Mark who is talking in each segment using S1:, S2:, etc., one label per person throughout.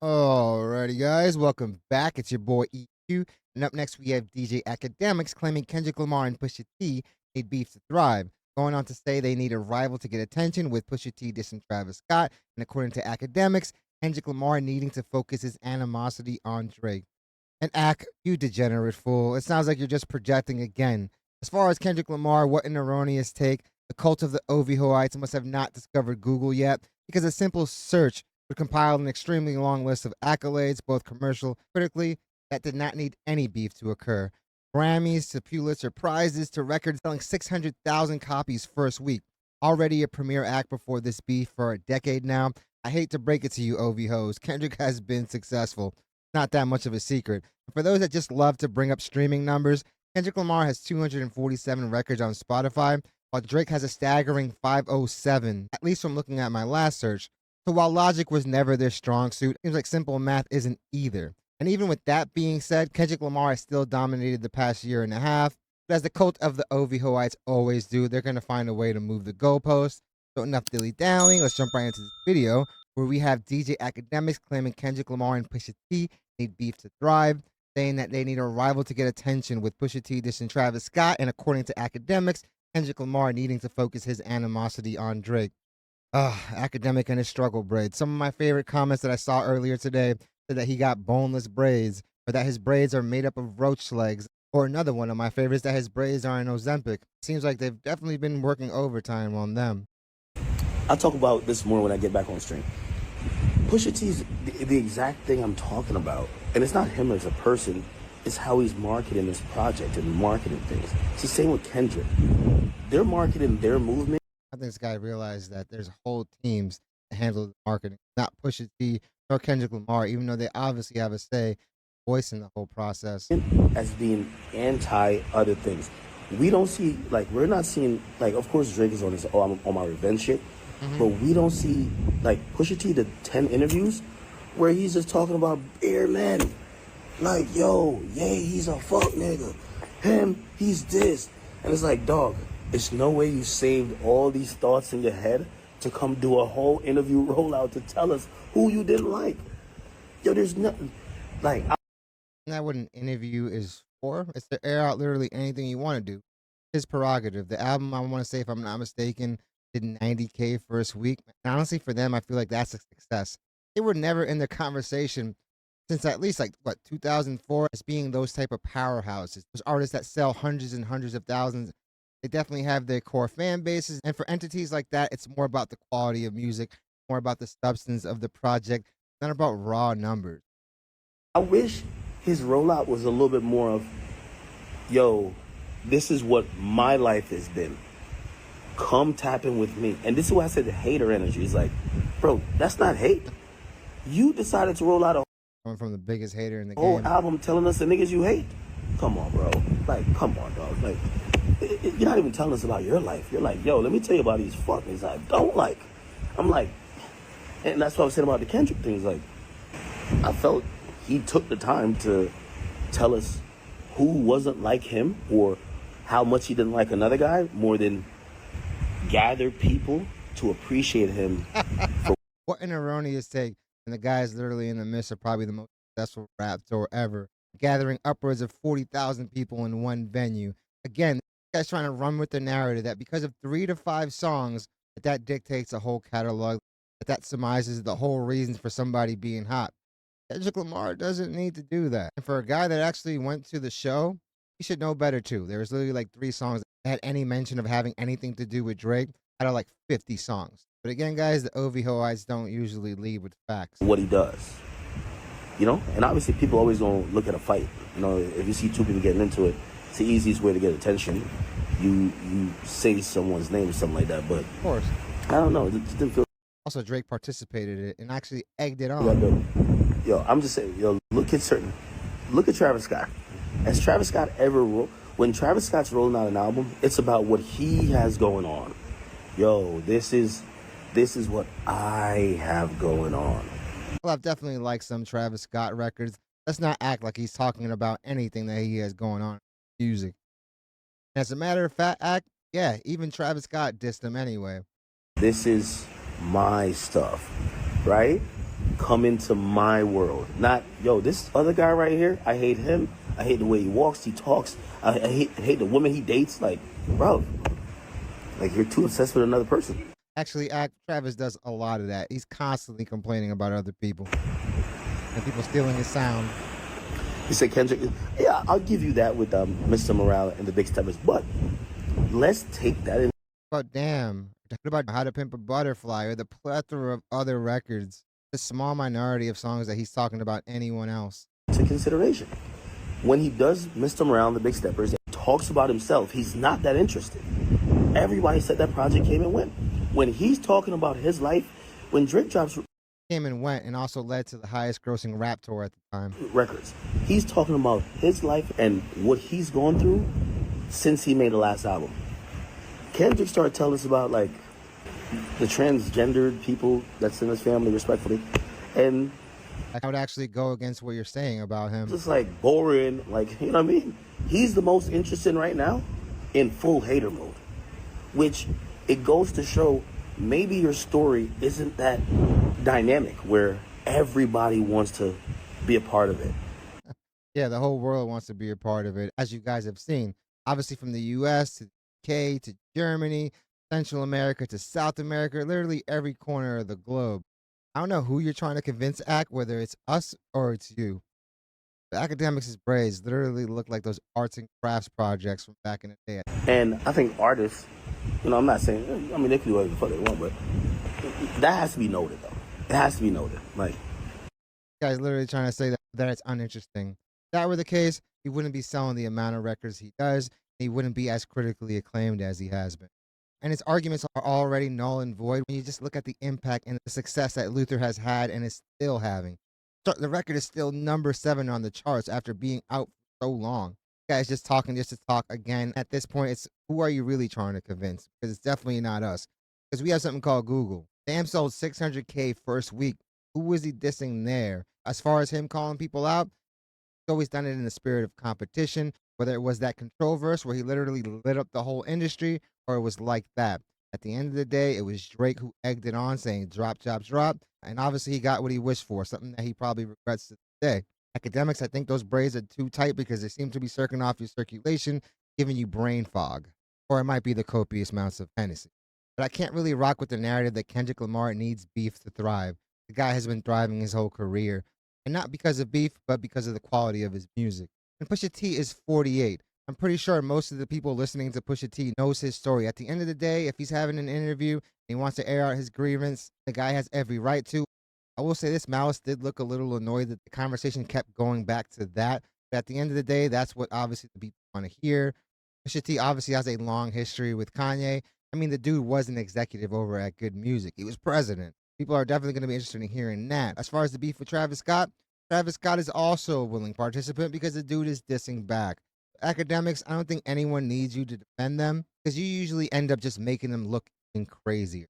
S1: Alrighty, guys, welcome back. It's your boy EQ, and up next we have DJ Akademiks claiming Kendrick Lamar and Pusha T need beef to thrive, going on to say they need a rival to get attention with Pusha T dissing Travis Scott, and according to Akademiks, Kendrick Lamar needing to focus his animosity on Drake. And Ak, you degenerate fool! It sounds like you're just projecting again. As far as Kendrick Lamar, what an erroneous take! The cult of the Ovihoites must have not discovered Google yet, because a simple search would compile an extremely long list of accolades, both commercial and critically, that did not need any beef to occur. Grammys to Pulitzer Prizes to records selling 600,000 copies first week. Already a premier act before this beef for a decade now. I hate to break it to you, OV hoes. Kendrick has been successful. Not that much of a secret. For those that just love to bring up streaming numbers, Kendrick Lamar has 247 records on Spotify, while Drake has a staggering 507, at least from looking at my last search. So while logic was never their strong suit, it seems like simple math isn't either. And even with that being said, Kendrick Lamar has still dominated the past year and a half. But as the cult of the Ovihoites always do, they're going to find a way to move the goalposts. So enough dilly-dallying, let's jump right into this video where we have DJ Akademiks claiming Kendrick Lamar and Pusha T need beef to thrive, saying that they need a rival to get attention with Pusha T dissing Travis Scott, and according to Akademiks, Kendrick Lamar needing to focus his animosity on Drake. Academic and his struggle braids. Some of my favorite comments that I saw earlier today said that he got boneless braids, or that his braids are made up of roach legs, or another one of my favorites that his braids are in Ozempic. Seems like they've definitely been working overtime on them.
S2: I'll talk about this more when I get back on stream. Pusha T's the exact thing I'm talking about. And it's not him as a person, it's how he's marketing this project and marketing things. It's the same with Kendrick. They're marketing their movement.
S1: I think this guy realized that there's whole teams that handle the marketing, not Pusha T or Kendrick Lamar, even though they obviously have a voice in the whole process.
S2: As being anti other things. We don't see, like, we're not seeing, like, of course Drake is on his, I'm on my revenge shit. But we don't see, like, Pusha T, the 10 interviews where he's just talking about bare men. Like, yo, yeah, he's a fuck nigga. Him, he's this. And it's like, dog, there's no way you saved all these thoughts in your head to come do a whole interview rollout to tell us who you didn't like. Yo, there's nothing. Like,
S1: Isn't that what an interview is for? It's to air out literally anything you want to do. His prerogative. The album, I want to say, if I'm not mistaken, did 90K first week. And honestly, for them, I feel like that's a success. They were never in the conversation since at least like what 2004 as being those type of powerhouses, those artists that sell hundreds and hundreds of thousands. They definitely have their core fan bases, and for entities like that, it's more about the quality of music, more about the substance of the project, not about raw numbers.
S2: I wish his rollout was a little bit more of, yo, this is what my life has been. Come tap in with me. And this is why I said the hater energy. It's like, bro, that's not hate. You decided to roll out a
S1: Coming from the biggest hater in the
S2: whole
S1: game.
S2: album telling us the niggas you hate. Come on, bro. Like, come on, dog. Like, you're not even telling us about your life. You're like, yo, let me tell you about these fuckers I don't like. I'm like, and that's what I was saying about the Kendrick things. Like, I felt he took the time to tell us who wasn't like him or how much he didn't like another guy more than gather people to appreciate him.
S1: What an erroneous take. And the guy is literally in the midst of probably the most successful rap tour ever, gathering upwards of 40,000 people in one venue. Again, this guy's trying to run with the narrative that because of 3 to 5 songs, that dictates a whole catalog, that surmises the whole reason for somebody being hot. Kendrick Lamar doesn't need to do that. And for a guy that actually went to the show, he should know better too. There was literally like 3 songs that had any mention of having anything to do with Drake out of like 50 songs. But again, guys, the Ovihoites don't usually lead with facts.
S2: What he does, you know? And obviously people always gonna look at a fight. You know, if you see two people getting into it, it's the easiest way to get attention. You say someone's name or something like that, but
S1: Of course.
S2: I don't know. It just didn't feel.
S1: Also, Drake participated in it and actually egged it on.
S2: Yo, I'm just saying, yo, look at Travis Scott. Has Travis Scott ever when Travis Scott's rolling out an album, it's about what he has going on. Yo, this is what I have going on.
S1: Well, I've definitely liked some Travis Scott records. Let's not act like he's talking about anything that he has going on in music. As a matter of fact, yeah, even Travis Scott dissed him anyway.
S2: This is my stuff, right? come into my world. Not, yo, this other guy right here, I hate him. I hate the way he walks, he talks. I hate the woman he dates. Like, bro, like you're too obsessed with another person.
S1: Actually, Travis does a lot of that. He's constantly complaining about other people and people stealing his sound.
S2: He said Kendrick, yeah, I'll give you that with Mr. Morale and the Big Steppers, but let's take that
S1: But damn, what about How to Pimp a Butterfly or the plethora of other records? The small minority of songs that he's talking about anyone else.
S2: into consideration. When he does Mr. Morale and the Big Steppers and talks about himself, he's not that interested. Everybody said that project came and went. When he's talking about his life, when Drake drops
S1: Came and went and also led to the highest grossing rap tour at the time.
S2: records, he's talking about his life and what he's gone through since he made the last album. Kendrick started telling us about like the transgendered people that's in his family, respectfully, and
S1: I would actually go against what you're saying about him.
S2: just like boring, like, you know what I mean? He's the most interested right now in full hater mode, which it goes to show maybe your story isn't that dynamic where everybody wants to be a part of it.
S1: Yeah, the whole world wants to be a part of it, as you guys have seen. Obviously, from the US to the UK to Germany, Central America to South America, literally every corner of the globe. I don't know who you're trying to convince, Act, whether it's us or it's you. The Academics' braids literally look like those arts and crafts projects from back in the day.
S2: And I think artists, you know, I'm not saying, I mean, they can do whatever the fuck they want, but that has to be noted, though. It has to be noted. Like,
S1: Guy's literally trying to say that it's uninteresting. If that were the case, he wouldn't be selling the amount of records he does. He wouldn't be as critically acclaimed as he has been. And his arguments are already null and void when you just look at the impact and the success that Luther has had and is still having. So the record is still number 7 on the charts after being out for so long. Guys just talking just to talk again. At this point, it's who are you really trying to convince? Because it's definitely not us. Because we have something called Google. Damn sold 600K first week. Who was he dissing there? As far as him calling people out, he's always done it in the spirit of competition, whether it was that control verse where he literally lit up the whole industry, or it was like that. At the end of the day, it was Drake who egged it on, saying drop, drop, drop. And obviously, he got what he wished for, something that he probably regrets to this day. Academics, I think those braids are too tight because they seem to be circling off your circulation, giving you brain fog. Or it might be the copious amounts of Hennessy. But I can't really rock with the narrative that Kendrick Lamar needs beef to thrive. The guy has been thriving his whole career. And not because of beef, but because of the quality of his music. And Pusha T is 48. I'm pretty sure most of the people listening to Pusha T knows his story. At the end of the day, if he's having an interview and he wants to air out his grievance, the guy has every right to. I will say this, Malice did look a little annoyed that the conversation kept going back to that. But at the end of the day, that's what obviously the people want to hear. Pusha T obviously has a long history with Kanye. I mean, the dude was an executive over at Good Music. He was president. People are definitely going to be interested in hearing that. As far as the beef with Travis Scott is also a willing participant because the dude is dissing back. Academics, I don't think anyone needs you to defend them because you usually end up just making them look even crazier.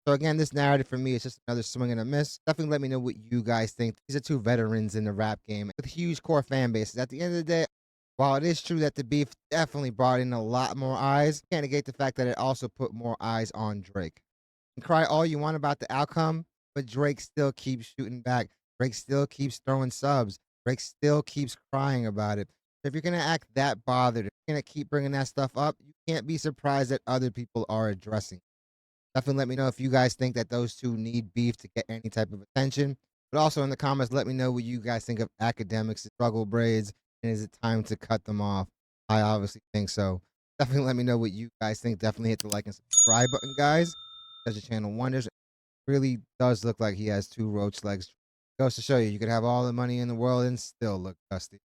S1: So again, this narrative for me is just another swing and a miss. Definitely let me know what you guys think. These are two veterans in the rap game with huge core fan bases. At the end of the day, while it is true that the beef definitely brought in a lot more eyes, can't negate the fact that it also put more eyes on Drake. You can cry all you want about the outcome, but Drake still keeps shooting back. Drake still keeps throwing subs. Drake still keeps crying about it. If you're gonna act that bothered, if you're gonna keep bringing that stuff up, you can't be surprised that other people are addressing. Definitely let me know if you guys think that those two need beef to get any type of attention. But also in the comments, let me know what you guys think of Academics' struggle braids, and is it time to cut them off? I obviously think so. Definitely let me know what you guys think. Definitely hit the like and subscribe button, guys. Does your channel wonders. It really does look like he has 2 roach legs. Goes to show you, you could have all the money in the world and still look dusty.